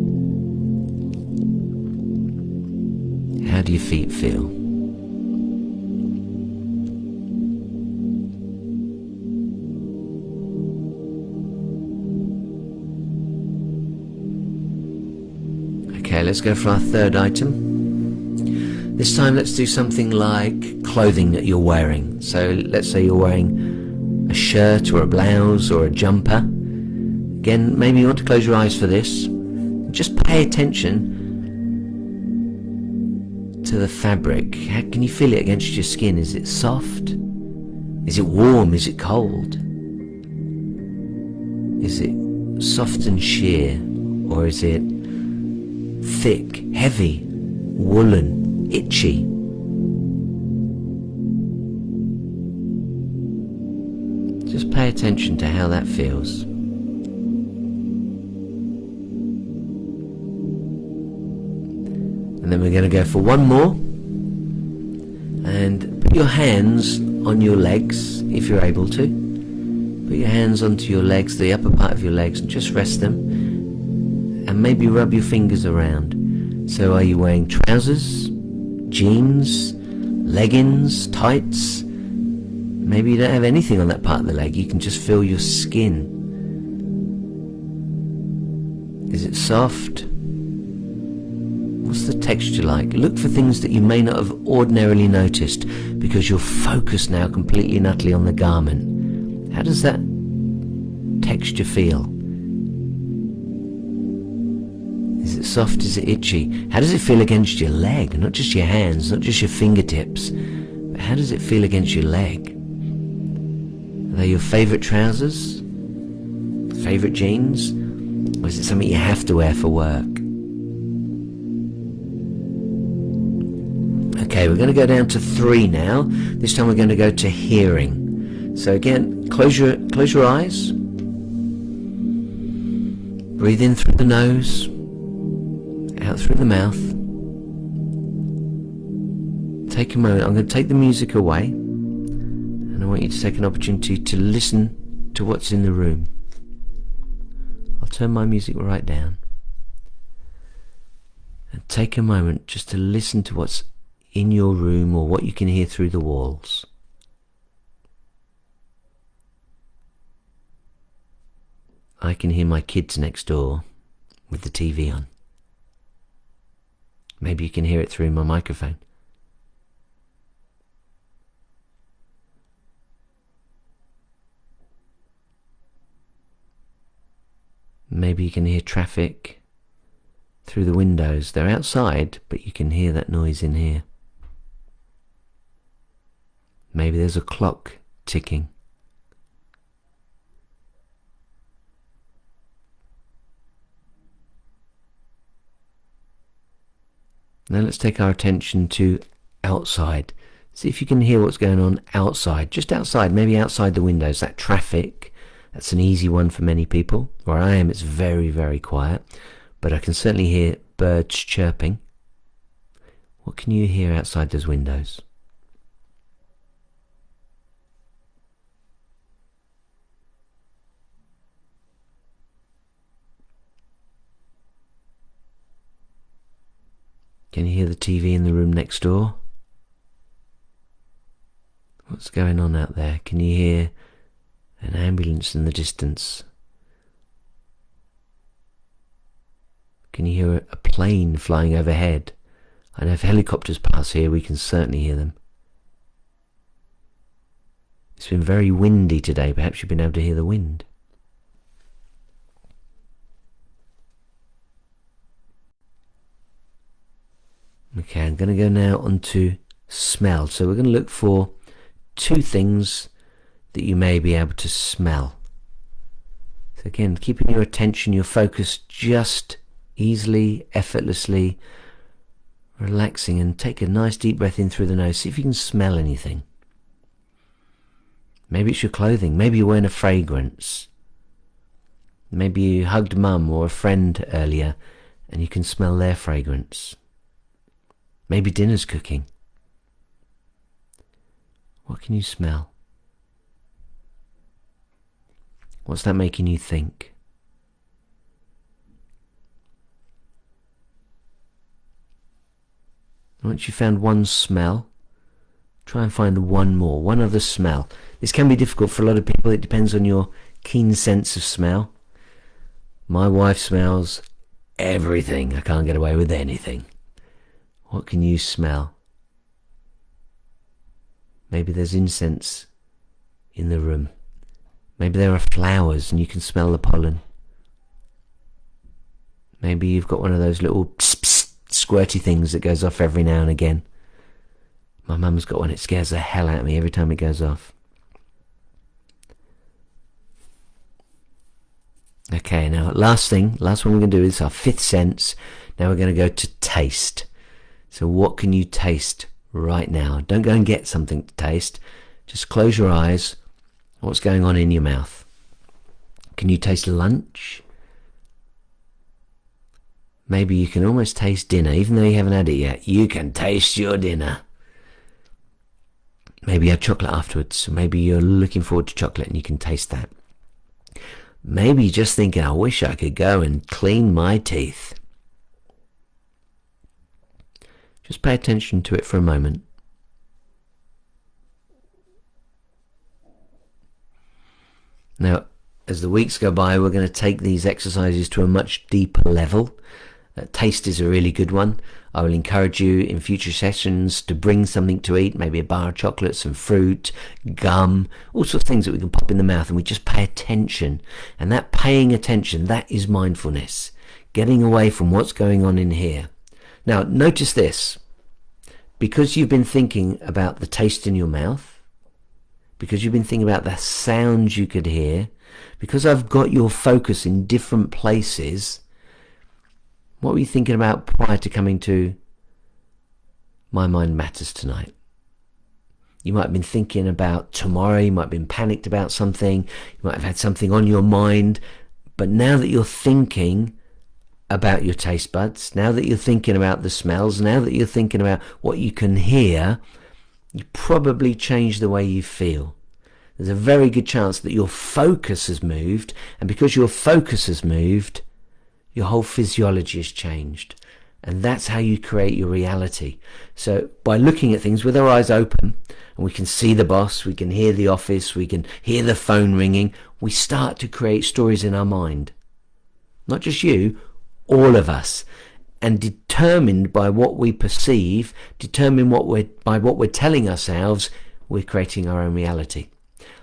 How do your feet feel? Okay, let's go for our third item. This time let's do something like clothing that you're wearing. So let's say you're wearing a shirt or a blouse or a jumper. Again, maybe you want to close your eyes for this. Just pay attention to the fabric. How can you feel it against your skin? Is it soft? Is it warm? Is it cold? Is it soft and sheer? Or is it thick, heavy, woolen, itchy? Just pay attention to how that feels. And then we're going to go for one more. And put your hands on your legs if you're able to. Put your hands onto your legs, the upper part of your legs, and just rest them. And maybe rub your fingers around. So are you wearing trousers, jeans, leggings, tights? Maybe you don't have anything on that part of the leg. You can just feel your skin. Is it soft? What's the texture like? Look for things that you may not have ordinarily noticed because you're focused now completely and utterly on the garment. How does that texture feel? Is it soft? Is it itchy? How does it feel against your leg? Not just your hands, not just your fingertips, but how does it feel against your leg? they your favourite trousers? Favourite jeans? Or is it something you have to wear for work? Okay, we're going to go down to 3 now. This time we're going to go to hearing. So again, close your eyes. Breathe in through the nose, out through the mouth. Take a moment. I'm going to take the music away, and I want you to take an opportunity to listen to what's in the room. I'll turn my music right down. And take a moment just to listen to what's in your room or what you can hear through the walls. I can hear my kids next door with the TV on. Maybe you can hear it through my microphone. Maybe you can hear traffic through the windows. They're outside, but you can hear that noise in here. Maybe there's a clock ticking. Now let's take our attention to outside. See if you can hear what's going on outside, just outside, maybe outside the windows. That traffic, that's an easy one for many people. Where I am, it's very, very quiet, but I can certainly hear birds chirping. What can you hear outside those windows? Can you hear the TV in the room next door? What's going on out there? Can you hear an ambulance in the distance? Can you hear a plane flying overhead? I know if helicopters pass here, we can certainly hear them. It's been very windy today. Perhaps you've been able to hear the wind. Okay, I'm going to go now on to smell. So we're going to look for 2 things that you may be able to smell. So again, keeping your attention, your focus just easily, effortlessly, relaxing, and take a nice deep breath in through the nose. See if you can smell anything. Maybe it's your clothing. Maybe you're wearing a fragrance. Maybe you hugged mum or a friend earlier and you can smell their fragrance. Maybe dinner's cooking. What can you smell? What's that making you think? Once you've found one smell, try and find one other smell. This can be difficult for a lot of people. It depends on your keen sense of smell. My wife smells everything. I can't get away with anything. What can you smell? Maybe there's incense in the room. Maybe there are flowers and you can smell the pollen. Maybe you've got one of those little pss, pss, squirty things that goes off every now and again. My mum's got one. It scares the hell out of me every time it goes off. Okay, now last one we're going to do is our 5th sense. Now we're going to go to taste. So what can you taste right now? Don't go and get something to taste. Just close your eyes. What's going on in your mouth? Can you taste lunch? Maybe you can almost taste dinner. Even though you haven't had it yet, you can taste your dinner. Maybe you have chocolate afterwards. Maybe you're looking forward to chocolate and you can taste that. Maybe you're just thinking, I wish I could go and clean my teeth. Just pay attention to it for a moment. Now, as the weeks go by, we're going to take these exercises to a much deeper level. Taste is a really good one. I will encourage you in future sessions to bring something to eat, maybe a bar of chocolate, some fruit, gum, all sorts of things that we can pop in the mouth, and we just pay attention. And that paying attention, that is mindfulness. Getting away from what's going on in here. Now, notice this. Because you've been thinking about the taste in your mouth, because you've been thinking about the sounds you could hear, because I've got your focus in different places, what were you thinking about prior to coming to My Mind Matters tonight? You might have been thinking about tomorrow, you might have been panicked about something, you might have had something on your mind, but now that you're thinking about your taste buds, now that you're thinking about the smells, now that you're thinking about what you can hear, you probably change the way you feel. There's a very good chance that your focus has moved, and because your focus has moved, your whole physiology has changed. And that's how you create your reality. So by looking at things with our eyes open, and we can see the boss, we can hear the office, we can hear the phone ringing, we start to create stories in our mind. Not just you, all of us. And determined by what we perceive, determined by what we're telling ourselves, we're creating our own reality.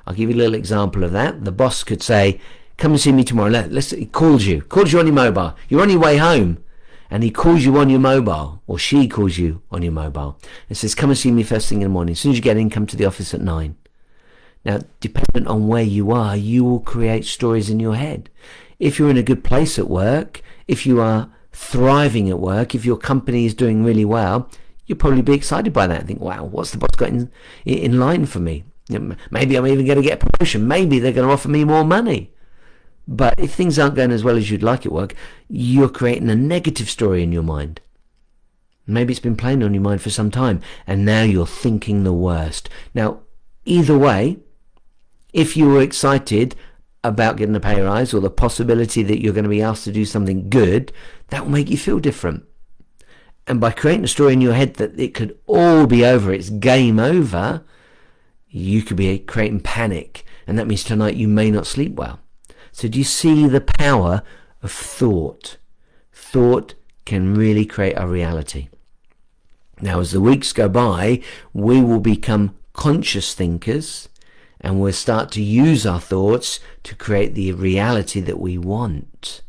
I'll give you a little example of that. The boss could say, come and see me tomorrow. He calls you on your mobile. You're on your way home. And he calls you on your mobile, or she calls you on your mobile, and says, come and see me first thing in the morning. As soon as you get in, come to the office at 9. Now, dependent on where you are, you will create stories in your head. If you're in a good place at work, if you are thriving at work, if your company is doing really well, you'll probably be excited by that and think, wow, what's the boss got in line for me? Maybe I'm even going to get a promotion. Maybe they're going to offer me more money. But if things aren't going as well as you'd like at work, you're creating a negative story in your mind. Maybe it's been playing on your mind for some time, and now you're thinking the worst. Now, either way, if you were excited about getting a pay rise or the possibility that you're going to be asked to do something good, that will make you feel different. And by creating a story in your head that it could all be over, it's game over, you could be creating panic. And that means tonight you may not sleep well. So do you see the power of thought? Thought can really create our reality. Now, as the weeks go by, we will become conscious thinkers, and we'll start to use our thoughts to create the reality that we want.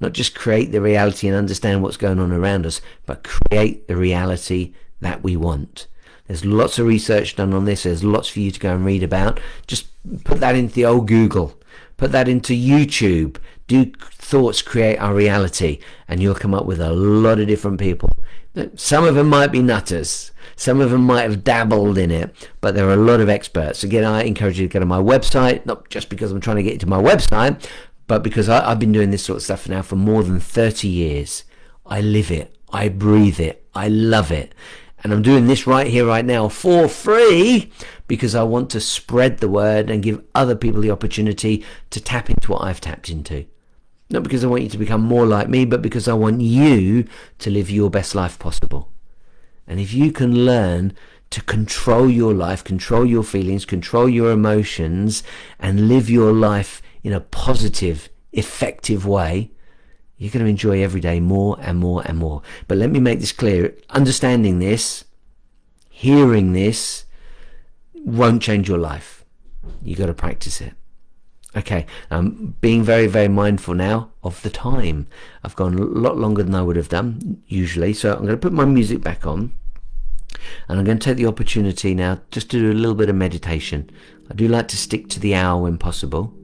Not just create the reality and understand what's going on around us, but create the reality that we want. There's lots of research done on this. There's lots for you to go and read about. Just put that into the old Google. Put that into YouTube. Do thoughts create our reality? And you'll come up with a lot of different people. Some of them might be nutters. Some of them might have dabbled in it. But there are a lot of experts. Again, I encourage you to go to my website. Not just because I'm trying to get you to my website, but because I've been doing this sort of stuff now for more than 30 years. I live it. I breathe it. I love it. And I'm doing this right here, right now, for free, because I want to spread the word and give other people the opportunity to tap into what I've tapped into. Not because I want you to become more like me, but because I want you to live your best life possible. And if you can learn to control your life, control your feelings, control your emotions, and live your life in a positive, effective way, you're going to enjoy every day more and more and more. But let me make this clear. Understanding this, hearing this, won't change your life. You've got to practice it. Okay, I'm being very, very mindful now of the time. I've gone a lot longer than I would have done usually. So I'm going to put my music back on. And I'm going to take the opportunity now just to do a little bit of meditation. I do like to stick to the hour when possible.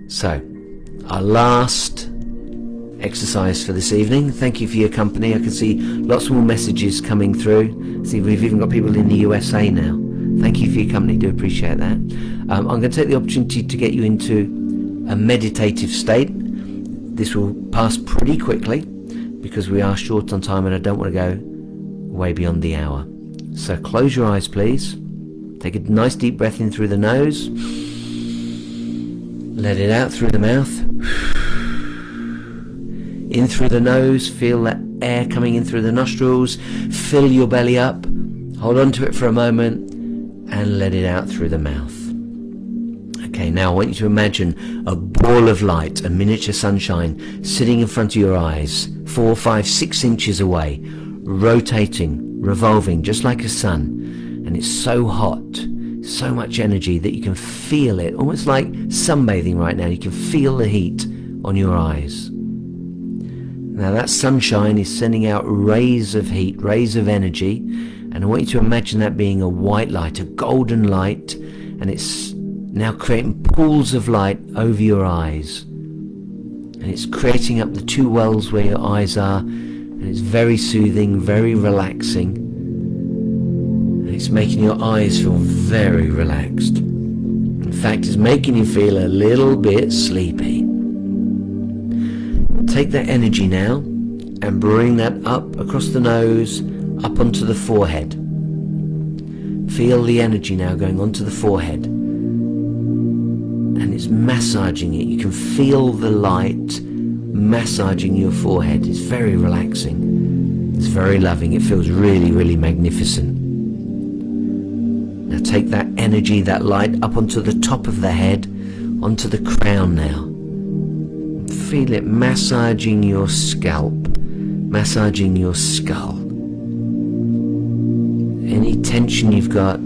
So, our last exercise for this evening. Thank you for your company. I can see lots more messages coming through. See, we've even got people in the USA now. Thank you for your company. Do appreciate that. I'm going to take the opportunity to get you into a meditative state. This will pass pretty quickly because we are short on time and I don't want to go way beyond the hour. So close your eyes, please. Take a nice deep breath in through the nose. Let it out through the mouth. In through the nose, feel that air coming in through the nostrils. Fill your belly up. Hold on to it for a moment and let it out through the mouth. Okay, now I want you to imagine a ball of light, a miniature sunshine, sitting in front of your eyes, 4, 5, 6 inches away, rotating, revolving, just like a sun. And it's so hot, so much energy that you can feel it, almost like sunbathing right now. You can feel the heat on your eyes. Now that sunshine is sending out rays of heat, rays of energy, and I want you to imagine that being a white light, a golden light, and it's now creating pools of light over your eyes. And it's creating up the two wells where your eyes are, and it's very soothing, very relaxing. And it's making your eyes feel very relaxed. In fact, it's making you feel a little bit sleepy. Take that energy now and bring that up across the nose, up onto the forehead. Feel the energy now going onto the forehead. And it's massaging it. You can feel the light massaging your forehead. It's very relaxing. It's very loving. It feels really, really magnificent. Now take that energy, that light, up onto the top of the head, onto the crown now. Feel it massaging your scalp, massaging your skull. Any tension you've got,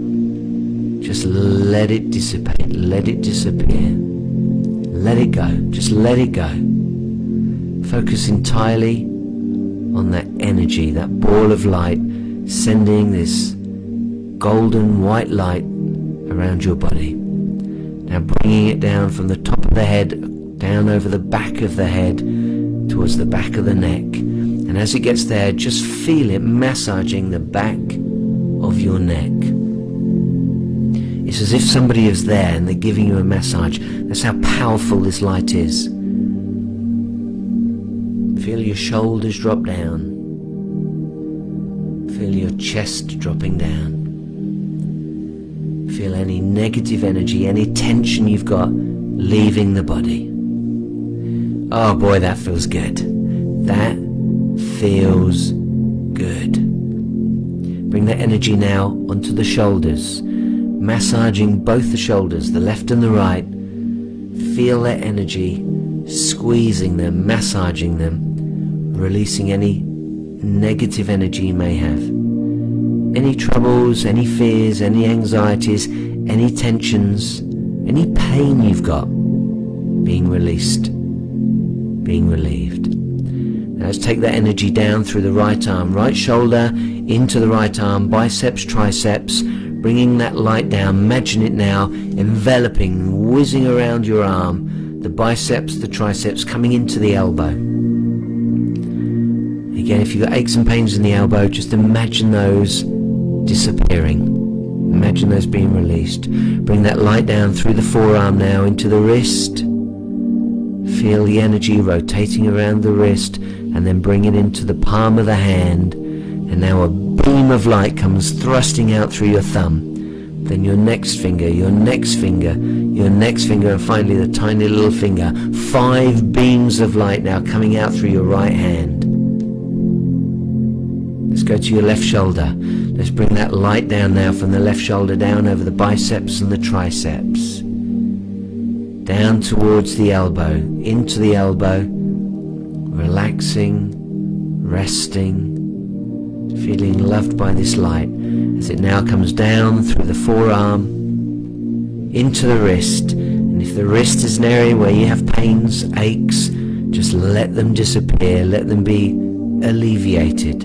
just let it dissipate, let it disappear. Let it go, just let it go. Focus entirely on that energy, that ball of light, sending this golden white light around your body. Now bringing it down from the top of the head, down over the back of the head, towards the back of the neck. And as it gets there, just feel it massaging the back of your neck. It's as if somebody is there and they're giving you a massage. That's how powerful this light is. Feel your shoulders drop down. Feel your chest dropping down. Feel any negative energy, any tension you've got leaving the body. Oh boy, that feels good. That feels good. Bring that energy now onto the shoulders, massaging both the shoulders, the left and the right. Feel that energy, squeezing them, massaging them, releasing any negative energy you may have. Any troubles, any fears, any anxieties, any tensions, any pain you've got, being released, being relieved. Now let's take that energy down through the right arm, right shoulder into the right arm, biceps, triceps, bringing that light down. Imagine it now enveloping, whizzing around your arm, the biceps, the triceps, coming into the elbow. Again, if you've got aches and pains in the elbow, just imagine those disappearing. Imagine those being released. Bring that light down through the forearm now into the wrist. Feel the energy rotating around the wrist, and then bring it into the palm of the hand. And now a beam of light comes thrusting out through your thumb. Then your next finger, your next finger, your next finger, and finally the tiny little finger. 5 beams of light now coming out through your right hand. Let's go to your left shoulder. Let's bring that light down now from the left shoulder down over the biceps and the triceps. Down towards the elbow, into the elbow, relaxing, resting, feeling loved by this light as it now comes down through the forearm, into the wrist. And if the wrist is an area where you have pains, aches, just let them disappear, let them be alleviated.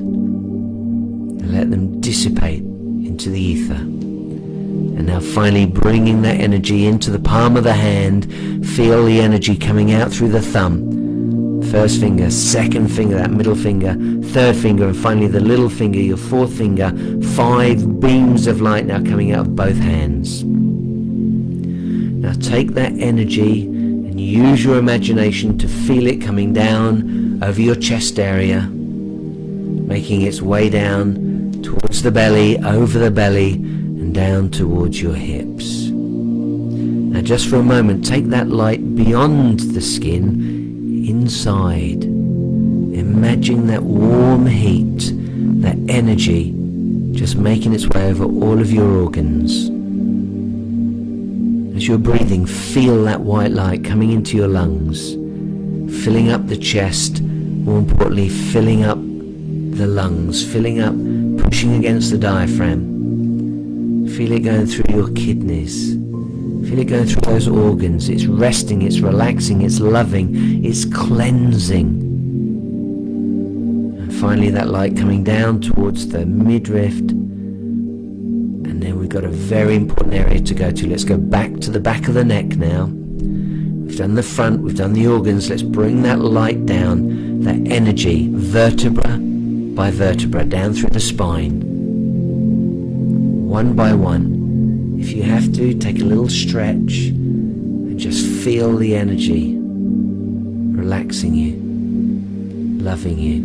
Let them dissipate into the ether. And now finally bringing that energy into the palm of the hand. Feel the energy coming out through the thumb. First finger, second finger, that middle finger, third finger, and finally the little finger, your fourth finger. 5 beams of light now coming out of both hands. Now take that energy and use your imagination to feel it coming down over your chest area, making its way down towards the belly, over the belly, and down towards your hips. Now just for a moment, take that light beyond the skin, inside. Imagine that warm heat, that energy, just making its way over all of your organs. As you're breathing, feel that white light coming into your lungs, filling up the chest, more importantly, filling up the lungs, filling up, pushing against the diaphragm. Feel it going through your kidneys. Feel it going through those organs. It's resting, it's relaxing, it's loving, it's cleansing. And finally that light coming down towards the midriff. And then we got a very important area to go to. Let's go back to the back of the neck now. We've done the front, we've done the organs. Let's bring that light down, that energy, vertebra by vertebra, down through the spine. One by one. If you have to, take a little stretch and just feel the energy relaxing you, loving you,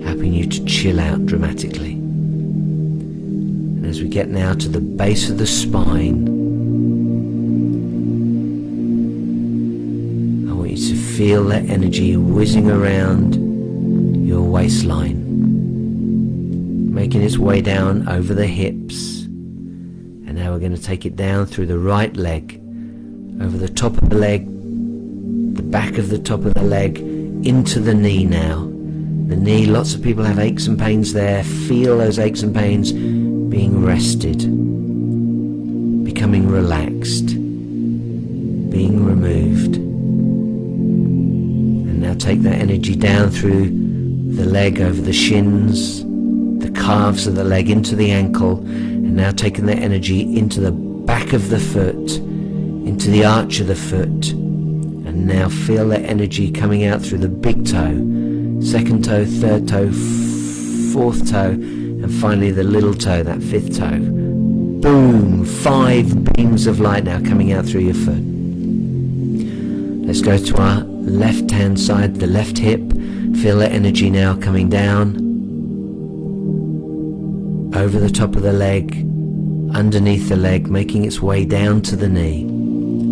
helping you to chill out dramatically. And as we get now to the base of the spine, I want you to feel that energy whizzing around your waistline, making its way down over the hips. And now we're going to take it down through the right leg, over the top of the leg, the back of the top of the leg, into the knee now. The knee, lots of people have aches and pains there. Feel those aches and pains being rested, becoming relaxed, being removed. And now take that energy down through the leg, over the shins, the calves of the leg, into the ankle. And now taking that energy into the back of the foot, into the arch of the foot. And now feel that energy coming out through the big toe, second toe, third toe, fourth toe, and finally the little toe, that fifth toe. Boom! 5 beams of light now coming out through your foot. Let's go to our left hand side, the left hip. Feel that energy now coming down over the top of the leg, underneath the leg, making its way down to the knee,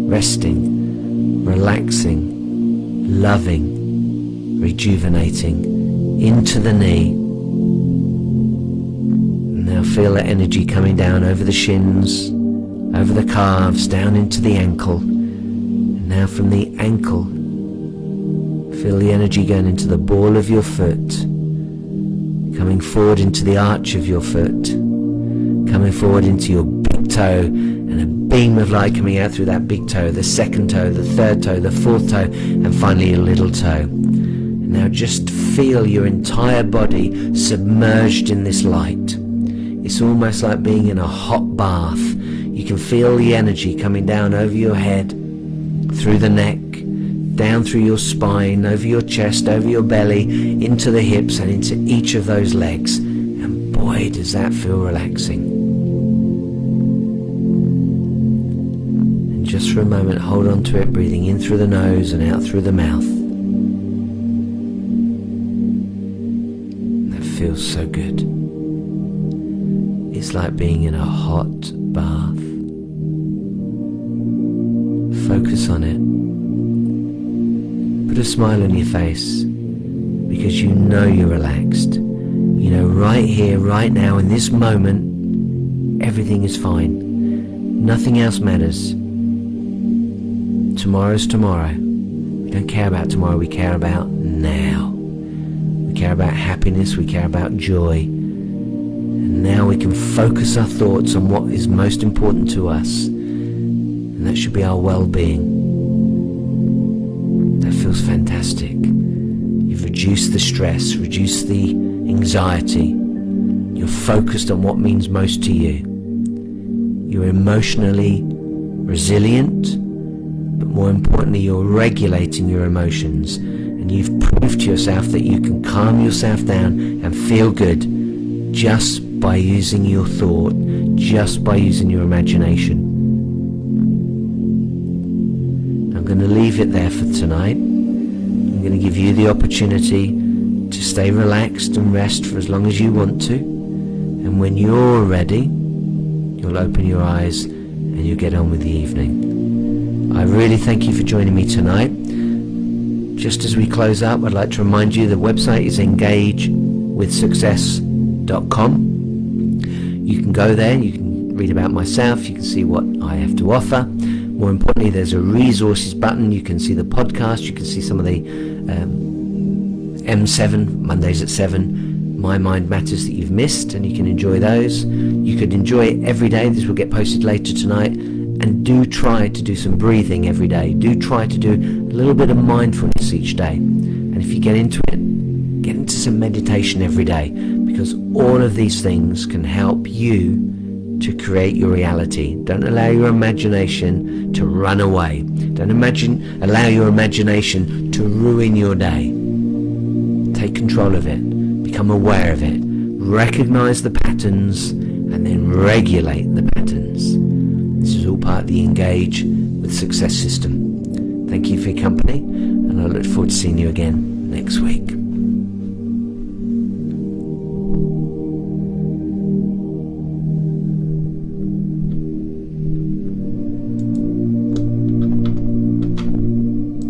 resting, relaxing, loving, rejuvenating into the knee. Now feel that energy coming down over the shins, over the calves, down into the ankle. And now from the ankle, feel the energy going into the ball of your foot, coming forward into the arch of your foot, coming forward into your big toe, and a beam of light coming out through that big toe, the second toe, the third toe, the fourth toe, and finally your little toe. Now just feel your entire body submerged in this light. It's almost like being in a hot bath. You can feel the energy coming down over your head, through the neck, down through your spine, over your chest, over your belly, into the hips and into each of those legs. And boy, does that feel relaxing. And just for a moment, hold on to it, breathing in through the nose and out through the mouth. Feels so good. It's like being in a hot bath. Focus on it. Put a smile on your face, because you know you're relaxed. You know right here, right now, in this moment, everything is fine. Nothing else matters. Tomorrow's tomorrow. We don't care about tomorrow, we care about now. We care about happiness, we care about joy. And now we can focus our thoughts on what is most important to us. And that should be our well-being. That feels fantastic. You've reduced the stress, reduced the anxiety. You're focused on what means most to you. You're emotionally resilient, but more importantly, you're regulating your emotions. And you've proved to yourself that you can calm yourself down and feel good just by using your thought, just by using your imagination. I'm going to leave it there for tonight. I'm going to give you the opportunity to stay relaxed and rest for as long as you want to. And when you're ready, you'll open your eyes and you'll get on with the evening. I really thank you for joining me tonight. Just as we close up, I'd like to remind you the website is engagewithsuccess.com. You can go there, you can read about myself, you can see what I have to offer. More importantly, there's a resources button. You can see the podcast, you can see some of the M7, Mondays at 7, My Mind Matters that you've missed, and you can enjoy those. You could enjoy it every day. This will get posted later tonight. And do try to do some breathing every day. Do try to do a little bit of mindfulness each day. And if you get into it, get into some meditation every day, because all of these things can help you to create your reality. Don't allow your imagination to run away. Don't allow your imagination to ruin your day. Take control of it. Become aware of it. Recognize the patterns and then regulate the patterns. This is all part of the Engage with Success system. Thank you for your company, and I look forward to seeing you again next week.